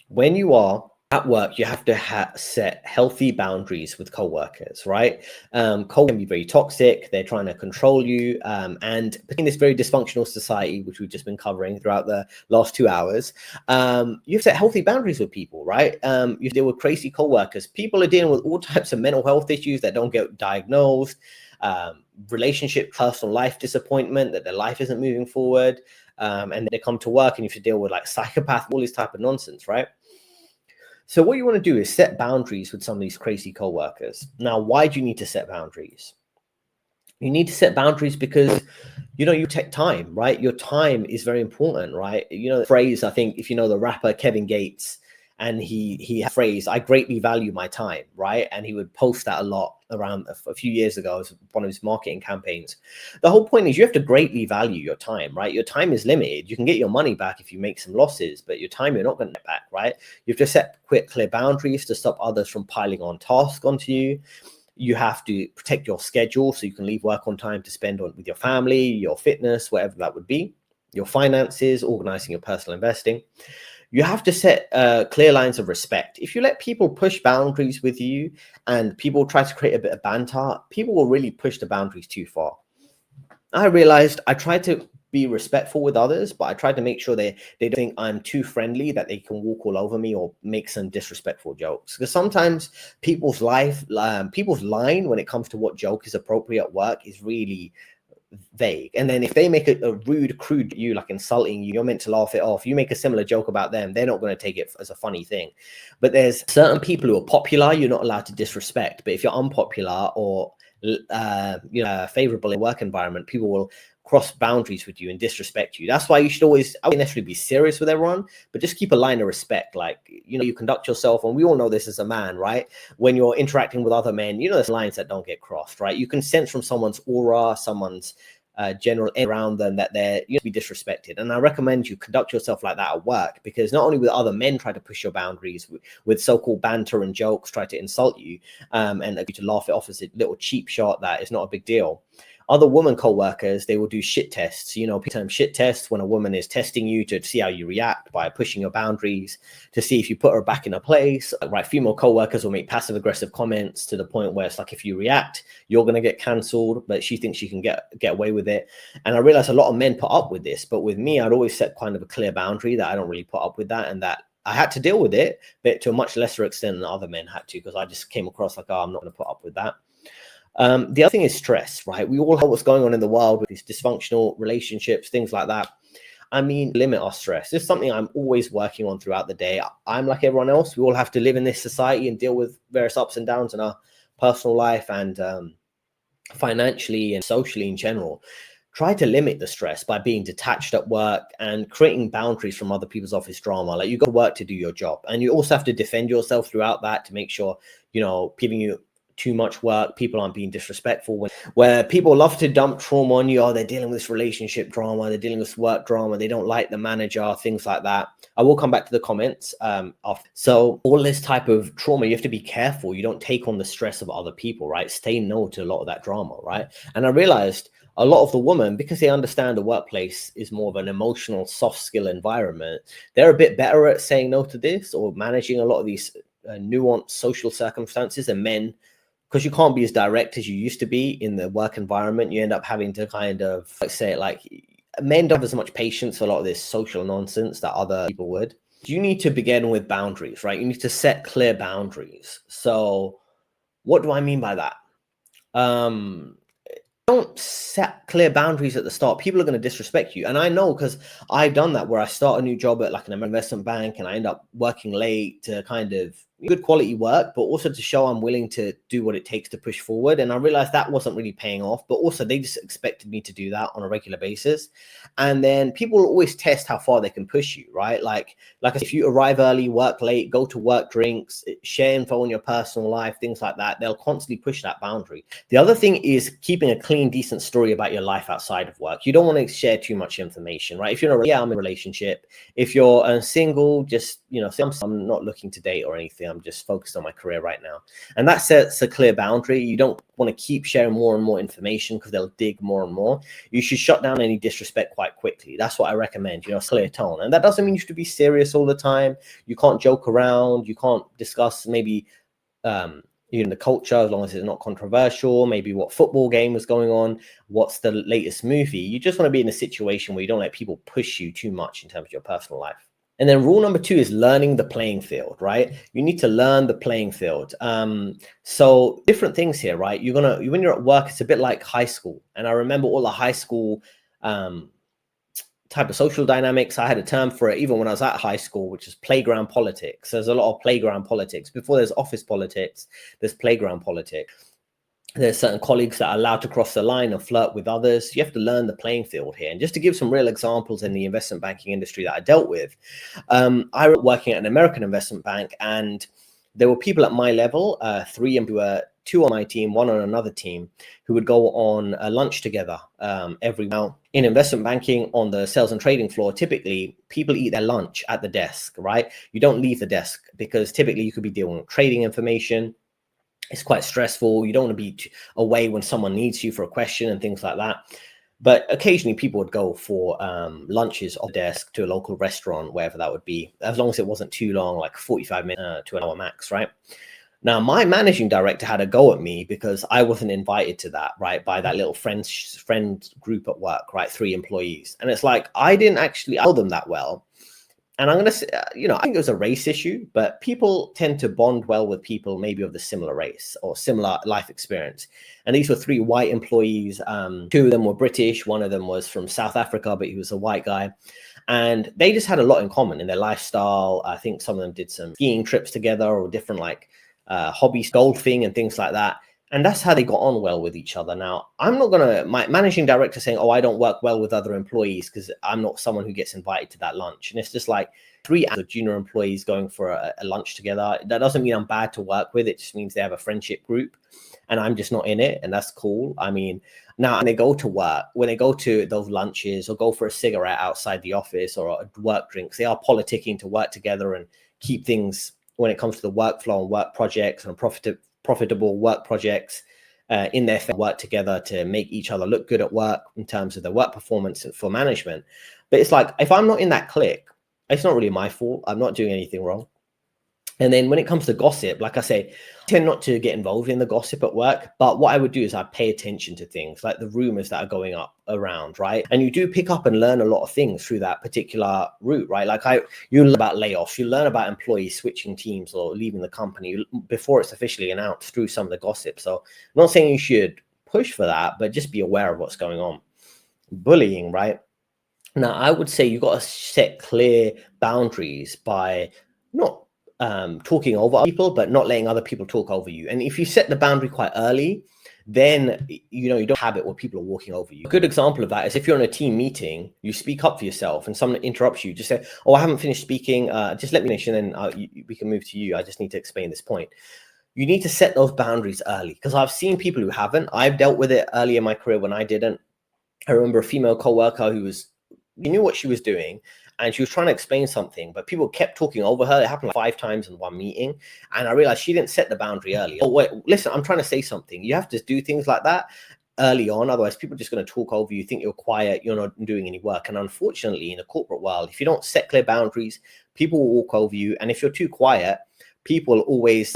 When you are at work, you have to set healthy boundaries with coworkers, right? Co can be very toxic. They're trying to control you. And in this very dysfunctional society, which we've just been covering throughout the last 2 hours, you have to set healthy boundaries with people, right? You deal with crazy coworkers. People are dealing with all types of mental health issues that don't get diagnosed, relationship, personal life disappointment, that their life isn't moving forward. And they come to work and you have to deal with like psychopath, all this type of nonsense, right? So what you want to do is set boundaries with some of these crazy coworkers. Now, why do you need to set boundaries? You need to set boundaries because, you take time, right? Your time is very important, right? The phrase, I think, if you know the rapper Kevin Gates, and he had a phrase, I greatly value my time, right? And he would post that a lot around a few years ago as one of his marketing campaigns. The whole point is you have to greatly value your time, right? Your time is limited. You can get your money back if you make some losses, but your time you're not going to get back, right? You have to set quick, clear boundaries to stop others from piling on tasks onto you. You have to protect your schedule so you can leave work on time to spend with your family, your fitness, whatever that would be, your finances, organizing your personal investing. You have to set clear lines of respect. If you let people push boundaries with you and people try to create a bit of banter, people will really push the boundaries too far. I realized I tried to be respectful with others, but I tried to make sure they don't think I'm too friendly that they can walk all over me or make some disrespectful jokes. Because sometimes people's line when it comes to what joke is appropriate at work is really vague. And then if they make a rude, crude you, like insulting you, you're meant to laugh it off. You make a similar joke about them, they're not going to take it as a funny thing. But there's certain people who are popular, you're not allowed to disrespect. But if you're unpopular or favorable in work environment, people will cross boundaries with you and disrespect you. That's why you should always, I wouldn't necessarily be serious with everyone, but just keep a line of respect. Like, you conduct yourself, and we all know this as a man, right? When you're interacting with other men, there's lines that don't get crossed, right? You can sense from someone's aura, someone's general around them that they're be disrespected. And I recommend you conduct yourself like that at work, because not only will other men try to push your boundaries with so-called banter and jokes, try to insult you, and to laugh it off as a little cheap shot that is not a big deal. Other woman co-workers, they will do shit tests. Term shit tests, when a woman is testing you to see how you react by pushing your boundaries, to see if you put her back in her place, right? Female co-workers will make passive aggressive comments to the point where it's like, if you react, you're going to get cancelled, but she thinks she can get away with it. And I realize a lot of men put up with this, but with me, I'd always set kind of a clear boundary that I don't really put up with that, and that I had to deal with it, but to a much lesser extent than other men had to, because I just came across like, oh, I'm not going to put up with that. The other thing is stress, right? We all know what's going on in the world with these dysfunctional relationships, things like that. I mean, limit our stress. This is something I'm always working on throughout the day. I'm like everyone else. We all have to live in this society and deal with various ups and downs in our personal life and financially and socially in general. Try to limit the stress by being detached at work and creating boundaries from other people's office drama. Like, you got to work to do your job, and you also have to defend yourself throughout that to make sure, giving you too much work, people aren't being disrespectful. Where people love to dump trauma on you, they're dealing with this relationship drama, they're dealing with work drama, they don't like the manager, things like that. I will come back to the comments. So all this type of trauma, you have to be careful. You don't take on the stress of other people, right? Stay no to a lot of that drama, right? And I realized a lot of the women, because they understand the workplace is more of an emotional, soft skill environment, they're a bit better at saying no to this or managing a lot of these nuanced social circumstances than men. Because you can't be as direct as you used to be in the work environment, you end up having to kind of men don't have as much patience for a lot of this social nonsense that other people would. You need to begin with boundaries, right? You need to set clear boundaries. So what do I mean by that? Don't set clear boundaries at the start. People are going to disrespect you. And I know, because I've done that, where I start a new job at like an investment bank and I end up working late to kind of good quality work, but also to show I'm willing to do what it takes to push forward. And I realized that wasn't really paying off, but also they just expected me to do that on a regular basis. And then people will always test how far they can push you, right? Like if you arrive early, work late, go to work drinks, share info on your personal life, things like that, they'll constantly push that boundary. The other thing is keeping a clean, decent story about your life outside of work. You don't want to share too much information, right? If you're I'm in a relationship. If you're single, just, I'm not looking to date or anything. anything. I'm just focused on my career right now. And that sets a clear boundary. You don't want to keep sharing more and more information because they'll dig more and more. You should shut down any disrespect quite quickly. That's what I recommend, clear tone. And that doesn't mean you should be serious all the time. You can't joke around. You can't discuss maybe the culture, as long as it's not controversial, maybe what football game was going on, what's the latest movie. You just want to be in a situation where you don't let people push you too much in terms of your personal life. And then rule number 2 is learning the playing field, right? You need to learn the playing field. So different things here, right? When you're at work, it's a bit like high school. And I remember all the high school type of social dynamics. I had a term for it even when I was at high school, which is playground politics. There's a lot of playground politics. Before there's office politics, there's playground politics. There's certain colleagues that are allowed to cross the line and flirt with others. You have to learn the playing field here. And just to give some real examples in the investment banking industry that I dealt with, I was working at an American investment bank, and there were people at my level, 3 and 2 on my team, 1 on another team, who would go on a lunch together every now. In investment banking on the sales and trading floor, typically people eat their lunch at the desk, right? You don't leave the desk because typically you could be dealing with trading information. It's quite stressful. You don't want to be away when someone needs you for a question and things like that. But occasionally people would go for lunches off the desk to a local restaurant, wherever that would be, as long as it wasn't too long, like 45 minutes to an hour max, right? Now, my managing director had a go at me because I wasn't invited to that, right, by that little friend group at work, right, 3 employees. And it's like, I didn't actually know them that well. And I'm going to say, I think it was a race issue, but people tend to bond well with people maybe of the similar race or similar life experience. And these were 3 white employees. 2 of them were British. 1 of them was from South Africa, but he was a white guy. And they just had a lot in common in their lifestyle. I think some of them did some skiing trips together or different hobbies, golfing and things like that. And that's how they got on well with each other. Now, I'm not going to, my managing director saying, oh, I don't work well with other employees because I'm not someone who gets invited to that lunch. And it's just like 3 junior employees going for a lunch together. That doesn't mean I'm bad to work with. It just means they have a friendship group and I'm just not in it. And that's cool. I mean, now when they go to work, when they go to those lunches or go for a cigarette outside the office or a work drinks, they are politicking to work together and keep things, when it comes to the workflow and work projects and profitable work projects in their work together to make each other look good at work in terms of the work performance and for management. But it's like, if I'm not in that clique, it's not really my fault. I'm not doing anything wrong. And then when it comes to gossip, like I say, I tend not to get involved in the gossip at work. But what I would do is I pay attention to things like the rumors that are going up around, right? And you do pick up and learn a lot of things through that particular route, right? You learn about layoffs, you learn about employees switching teams or leaving the company before it's officially announced through some of the gossip. So I'm not saying you should push for that, but just be aware of what's going on. Bullying, right? Now, I would say you got to set clear boundaries by not talking over people, but not letting other people talk over you. And if you set the boundary quite early, then you don't have it where people are walking over you. A good example of that is if you're in a team meeting, you speak up for yourself and someone interrupts you, just say, oh, I haven't finished speaking, just let me finish and then we can move to you. I just need to explain this point. You need to set those boundaries early, because I've seen people who haven't. I've dealt with it early in my career when I didn't. I remember a female coworker who knew what she was doing, and she was trying to explain something, but people kept talking over her. It happened like 5 times in one meeting. And I realized she didn't set the boundary early. Oh, wait, listen, I'm trying to say something. You have to do things like that early on. Otherwise, people are just going to talk over you, think you're quiet, you're not doing any work. And unfortunately, in the corporate world, if you don't set clear boundaries, people will walk over you. And if you're too quiet, people will always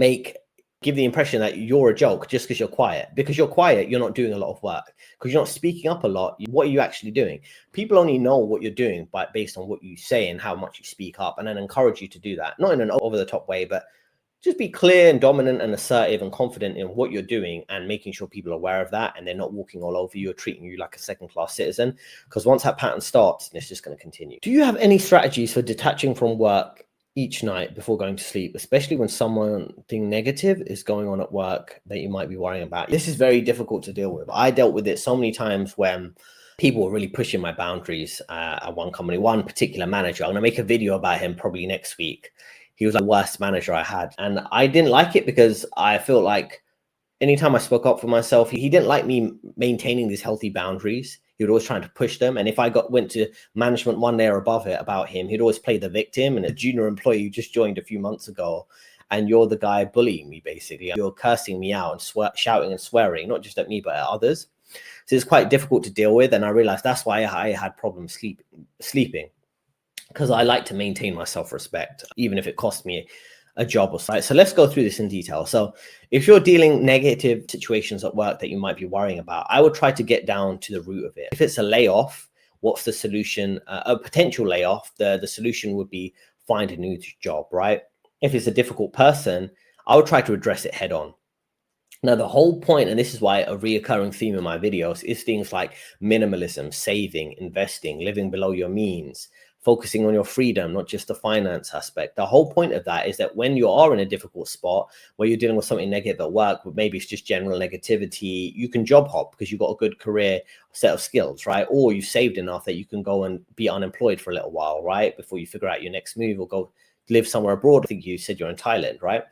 give the impression that you're a joke just because you're quiet. Because you're quiet, you're not doing a lot of work. Because you're not speaking up a lot. What are you actually doing? People only know what you're doing based on what you say and how much you speak up, and then encourage you to do that. Not in an over-the-top way, but just be clear and dominant and assertive and confident in what you're doing, and making sure people are aware of that and they're not walking all over you or treating you like a second-class citizen. Because once that pattern starts, it's just going to continue. Do you have any strategies for detaching from work each night before going to sleep, especially when something negative is going on at work that you might be worrying about? This is very difficult to deal with. I dealt with it so many times when people were really pushing my boundaries at one company. One particular manager, I'm going to make a video about him probably next week. He was the worst manager I had. And I didn't like it because I felt like anytime I spoke up for myself, he didn't like me maintaining these healthy boundaries. He would always try to push them. And if I went to management one layer above it about him, he'd always play the victim. And a junior employee who just joined a few months ago and you're the guy bullying me, basically. You're cursing me out and shouting and swearing, not just at me, but at others. So it's quite difficult to deal with. And I realized that's why I had problems sleeping, because I like to maintain my self-respect, even if it costs me a job or so. So let's go through this in detail. So if you're dealing negative situations at work that you might be worrying about, I would try to get down to the root of it. If it's a layoff, what's the solution? A potential layoff, the solution would be find a new job, right? If it's a difficult person, I would try to address it head on. Now, the whole point, and this is why a reoccurring theme in my videos, is things like minimalism, saving, investing, living below your means, focusing on your freedom, not just the finance aspect. The whole point of that is that when you are in a difficult spot where you're dealing with something negative at work, but maybe it's just general negativity, you can job hop because you've got a good career set of skills, right? Or you've saved enough that you can go and be unemployed for a little while, right? Before you figure out your next move or go live somewhere abroad. I think you said you're in Thailand, right?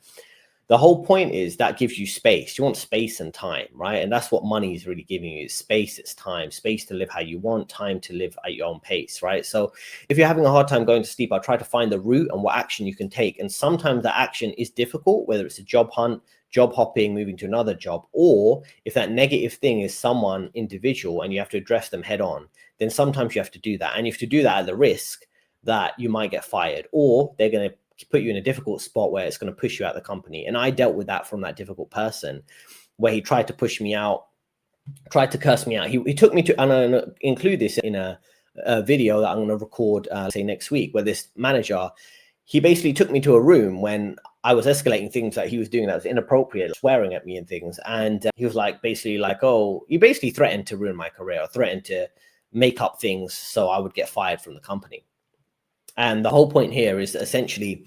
The whole point is that gives you space. You want space and time, right? And that's what money is really giving you. It's space, it's time, space to live how you want, time to live at your own pace, right? So if you're having a hard time going to sleep, I'll try to find the route and what action you can take. And sometimes the action is difficult, whether it's a job hunt, job hopping, moving to another job, or if that negative thing is someone individual and you have to address them head on, then sometimes you have to do that. And you have to do that at the risk that you might get fired, or they're going to put you in a difficult spot where it's going to push you out of the company. And I dealt with that from that difficult person where he tried to push me out, tried to curse me out. He took me to, and I'm going to include this in a video that I'm going to record, say next week, where this manager, he basically took me to a room when I was escalating things that he was doing that was inappropriate, swearing at me and things. And he was like, basically like, oh, you basically threatened to ruin my career, or threatened to make up things so I would get fired from the company. And the whole point here is essentially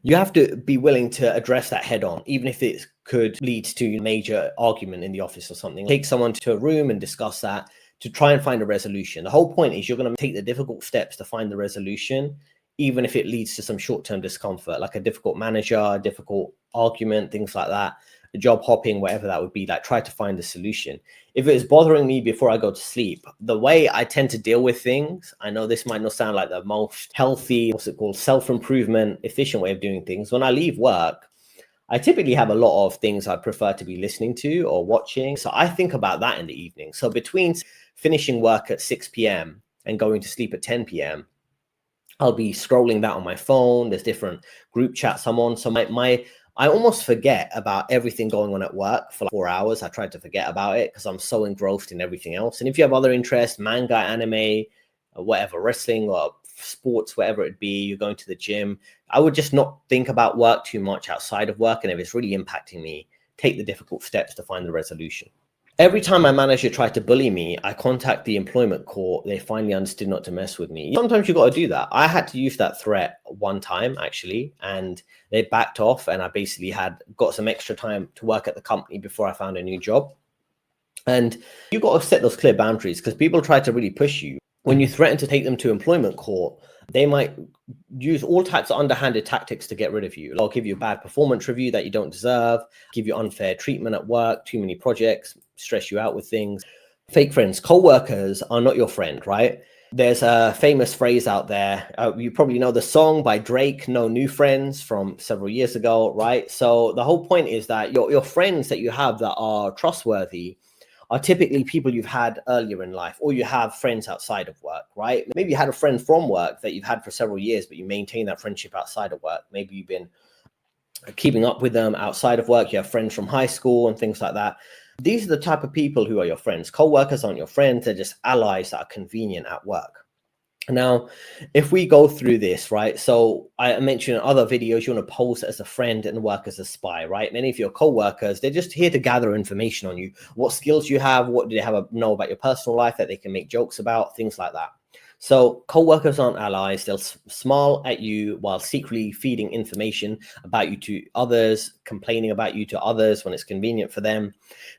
you have to be willing to address that head on, even if it could lead to a major argument in the office or something. Take someone to a room and discuss that to try and find a resolution. The whole point is you're going to take the difficult steps to find the resolution, even if it leads to some short-term discomfort, like a difficult manager, a difficult argument, things like that, job hopping, whatever that would be. Like, try to find a solution. If it is bothering me before I go to sleep, the way I tend to deal with things, I know this might not sound like the most healthy, what's it called, self-improvement, efficient way of doing things. When I leave work, I typically have a lot of things I prefer to be listening to or watching. So I think about that in the evening. So between finishing work at 6 p.m. and going to sleep at 10 p.m., I'll be scrolling that on my phone. There's different group chats I'm on. So I almost forget about everything going on at work for like 4 hours. I try to forget about it because I'm so engrossed in everything else. And if you have other interests, manga, anime, whatever, wrestling or sports, whatever it be, you're going to the gym, I would just not think about work too much outside of work. And if it's really impacting me, take the difficult steps to find the resolution. Every time my manager tried to bully me, I contact the employment court. They finally understood not to mess with me. Sometimes you got to do that. I had to use that threat one time, actually, and they backed off, and I basically got some extra time to work at the company before I found a new job. And you got to set those clear boundaries because people try to really push you. When you threaten to take them to employment court, they might use all types of underhanded tactics to get rid of you. They'll give you a bad performance review that you don't deserve, give you unfair treatment at work, too many projects, stress you out with things. Fake friends, co-workers are not your friend, right? There's a famous phrase out there. You probably know the song by Drake, No New Friends, from several years ago, right? So the whole point is that your friends that you have that are trustworthy are typically people you've had earlier in life, or you have friends outside of work, right? Maybe you had a friend from work that you've had for several years, but you maintain that friendship outside of work. Maybe you've been keeping up with them outside of work. You have friends from high school and things like that. These are the type of people who are your friends. Co-workers aren't your friends. They're just allies that are convenient at work. Now, if we go through this, right? So I mentioned in other videos, you want to pose as a friend and work as a spy, right? Many of your co-workers, they're just here to gather information on you. What skills you have, what do they know about your personal life that they can make jokes about, things like that. So co-workers aren't allies. They'll smile at you while secretly feeding information about you to others, complaining about you to others when it's convenient for them.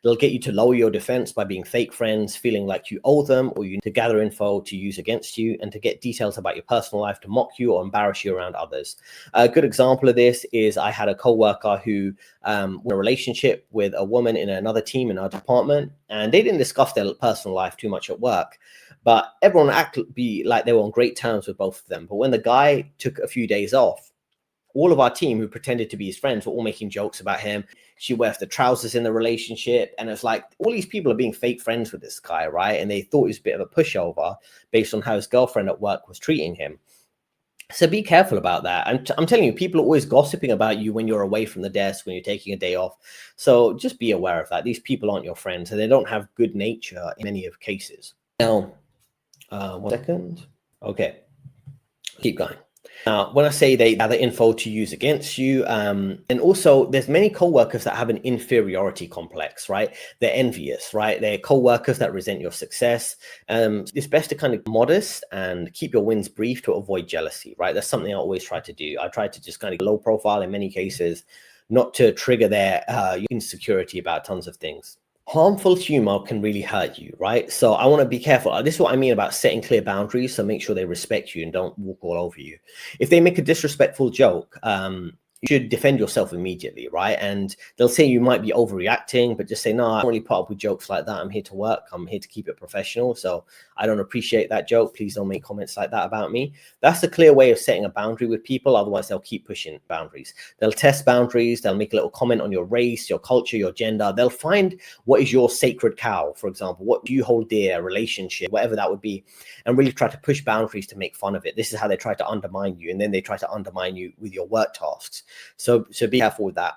They'll get you to lower your defense by being fake friends, feeling like you owe them, or you need to gather info to use against you, and to get details about your personal life to mock you or embarrass you around others. A good example of this is I had a co-worker who was in a relationship with a woman in another team in our department, and they didn't discuss their personal life too much at work. But everyone acted like they were on great terms with both of them. But when the guy took a few days off, all of our team who pretended to be his friends were all making jokes about him. She wears the trousers in the relationship. And it's like, all these people are being fake friends with this guy, right? And they thought he was a bit of a pushover based on how his girlfriend at work was treating him. So be careful about that. I'm telling you, people are always gossiping about you when you're away from the desk, when you're taking a day off. So just be aware of that. These people aren't your friends, and they don't have good nature in many of cases. Now, 1 second. Okay, keep going. Now, when I say they gather info to use against you, and also there's many co-workers that have an inferiority complex, right? They're envious, right? They're co-workers that resent your success. It's best to kind of be modest and keep your wins brief to avoid jealousy, right? That's something I always try to do. I try to just kind of low profile in many cases, not to trigger their insecurity about tons of things. Harmful humor can really hurt you, right? So I want to be careful. This is what I mean about setting clear boundaries. So make sure they respect you and don't walk all over you. If they make a disrespectful joke, you should defend yourself immediately, right? And they'll say you might be overreacting, but just say, no, I don't really put up with jokes like that. I'm here to work. I'm here to keep it professional. So I don't appreciate that joke. Please don't make comments like that about me. That's a clear way of setting a boundary with people. Otherwise, they'll keep pushing boundaries. They'll test boundaries. They'll make a little comment on your race, your culture, your gender. They'll find what is your sacred cow, for example. What do you hold dear, relationship, whatever that would be, and really try to push boundaries to make fun of it. This is how they try to undermine you. And then they try to undermine you with your work tasks. So be careful with that.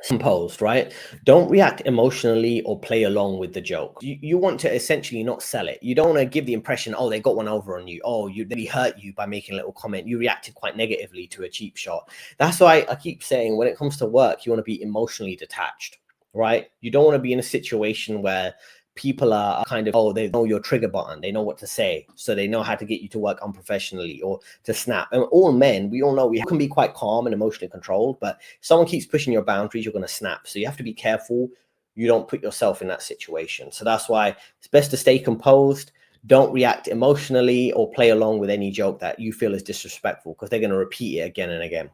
Composed, right? Don't react emotionally or play along with the joke. You want to essentially not sell it. You don't want to give the impression, oh, they got one over on you. Oh, they hurt you by making a little comment. You reacted quite negatively to a cheap shot. That's why I keep saying when it comes to work, you want to be emotionally detached, right? You don't want to be in a situation where people are kind of, oh, they know your trigger button. They know what to say. So they know how to get you to work unprofessionally or to snap. And all men, we all know we can be quite calm and emotionally controlled, but if someone keeps pushing your boundaries, you're going to snap. So you have to be careful you don't put yourself in that situation. So that's why it's best to stay composed. Don't react emotionally or play along with any joke that you feel is disrespectful, because they're going to repeat it again and again.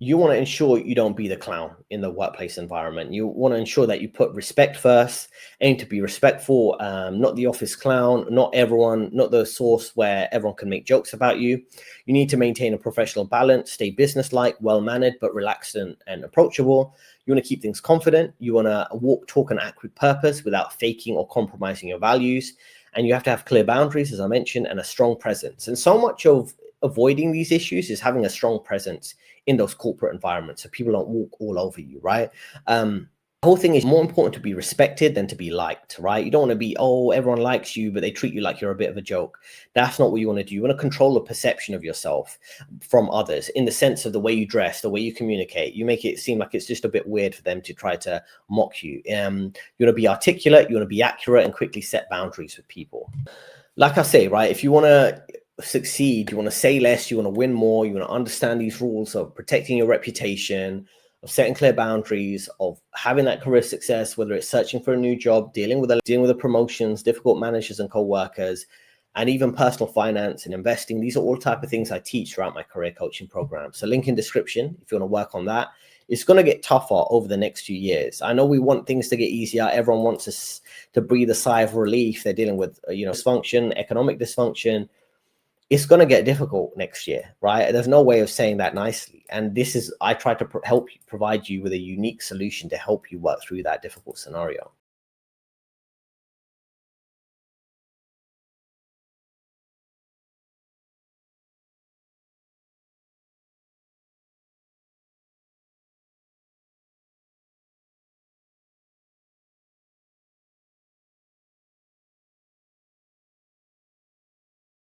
You want to ensure you don't be the clown in the workplace environment. You want to ensure that you put respect first, aim to be respectful, not the office clown, not the source where everyone can make jokes about you. You need to maintain a professional balance, stay businesslike, well-mannered, but relaxed and approachable. You want to keep things confident. You want to walk, talk, and act with purpose without faking or compromising your values. And you have to have clear boundaries, as I mentioned, and a strong presence. And so much of avoiding these issues is having a strong presence in those corporate environments so people don't walk all over you, right? The whole thing is more important to be respected than to be liked, right? You don't want to be, oh, everyone likes you, but they treat you like you're a bit of a joke. That's not what you want to do. You want to control the perception of yourself from others in the sense of the way you dress, the way you communicate. You make it seem like it's just a bit weird for them to try to mock you. You want to be articulate, you want to be accurate, and quickly set boundaries with people. Like I say, right, if you want to succeed, you want to say less, you want to win more, you want to understand these rules of protecting your reputation, of setting clear boundaries, of having that career success, whether it's searching for a new job, dealing with the promotions, difficult managers and co-workers, and even personal finance and investing. These are all type of things I teach throughout my career coaching program. So link in description if you want to work on that. It's going to get tougher over the next few years. I know we want things to get easier. Everyone wants us to breathe a sigh of relief. They're dealing with, dysfunction, economic dysfunction. It's going to get difficult next year, right? There's no way of saying that nicely. And this is, I try to help you, provide you with a unique solution to help you work through that difficult scenario.